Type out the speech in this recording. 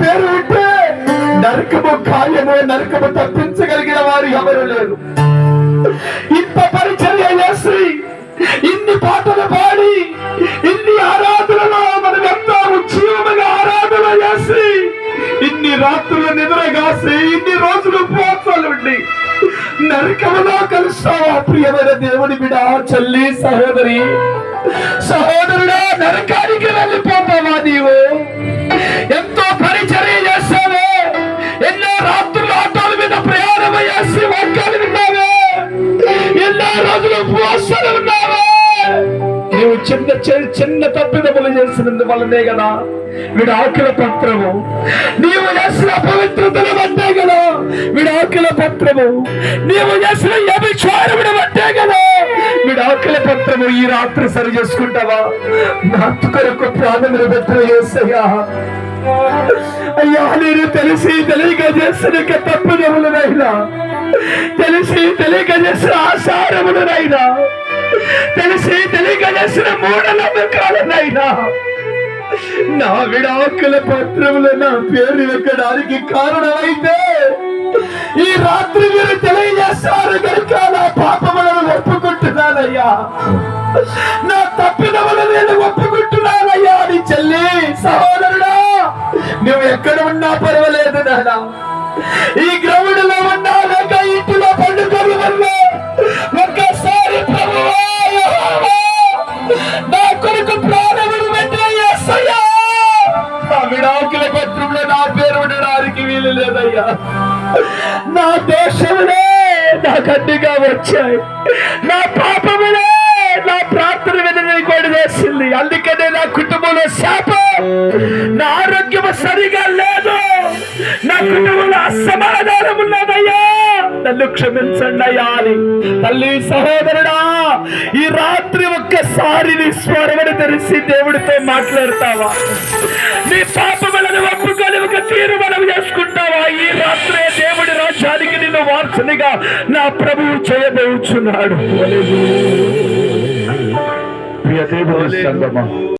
పేరు వింటే నరకము ఖాయము, నరకము తప్పించగలిగిన వారు ఎవరు లేరు. ఇంత పరిచర్య చేసి, ఇన్ని పాటలు పాడి, ఇన్ని ఆరాధనలో మనం ఎంతో ఉజ్జీవముగా ఆరాధన చేసి, ఇన్ని రాత్రులు నిద్రగాసి, ఇన్ని రోజులు ఉపవాసాలు ఉండి నరకములో కలుస్తావా ప్రియమైన దేవుని బిడ్డ, చెల్లి, సహోదరి, సహోదరుడా, నరకానికి వెళ్ళిపోతావా నీవు? ఎంతో పరిచర్య చేస్తావే, ఎన్నో రాత్రులు ఆటోల మీద ప్రయాణం చేసి వాక్యాలు విన్నావే, ఎన్నో రోజులు ఉపవాసాలు ఉన్నావే. నీవు చిన్న తప్పిదములు చేసినందువల్లనే కదా విడాకుల పత్రము. నీవు చేసిన పవిత్రతను బట్టే కదా విడాకుల పత్రము. నీవు చేసిన వ్యభిచారమును బట్టే కదా విడాకుల పత్రము. ఈ రాత్రి సరి చేసుకుంటావా? నా కొరకు ప్రాణములు పెట్టిన యేసయ్యా, అయ్యా, నేను తెలిసి తెలియక చేసిన తప్పిదములనైనా, తెలిసి తెలియక చేసిన ఆచారములనైనా, తెలిసి తెలియక చేసిన మూఢనమ్మకాలనైనా, నా విడాకుల పత్రములు నా పేరు ఎక్కడానికి కారణమైతే ఈ రాత్రి మీరు తెలియజేస్తారు కనుక నా పాపములను ఒప్పుకుంటున్నానయ్యా, నా తప్పిదములను నేను ఒప్పుకుంటున్నానయ్యా. నీ చెల్లి, సహోదరుడా, నువ్వు ఎక్కడ ఉన్నా పర్వాలేదు నానా, ఈ గ్రౌండ్లో ఉన్నా లేక ఇంటిలో పండుకొని వల్ల ఒక్కసారి ప్రభువా యెహోవా నా కొరకు ప్రాణములు పెట్టిన యేసయ్యా, నా విడాకుల పత్రంలో నా పేరు ఉండడానికి వీలు లేదయ్యా. నా దోషములే నాకు అడ్డుగా వచ్చాయి, నా పాపములే నా ప్రార్థన వినని కూడా చేసింది. అందుకనే నా కుటుంబంలో శాపం, నా ఆరోగ్యం సరిగా లేదు, నా కుటుంబంలో అసమాధానం ఉన్నదయ్యా, నన్ను క్షమించండి అయ్యా అని. తల్లి, సహోదరుడా, ఈ రాత్రి ఒక్కసారి నీ స్వరమును తెరిచి దేవుడితో మాట్లాడతావా? నీ పాపములను ఒప్పుకొని ఒక తీర్మానం చేసుకుంటావా? ఈ రాత్రే దేవుడి రాజ్యానికి నిన్ను వారసునిగా నా ప్రభువు చేయబోచున్నాడు. ప్రియ దేవుని సంగమా,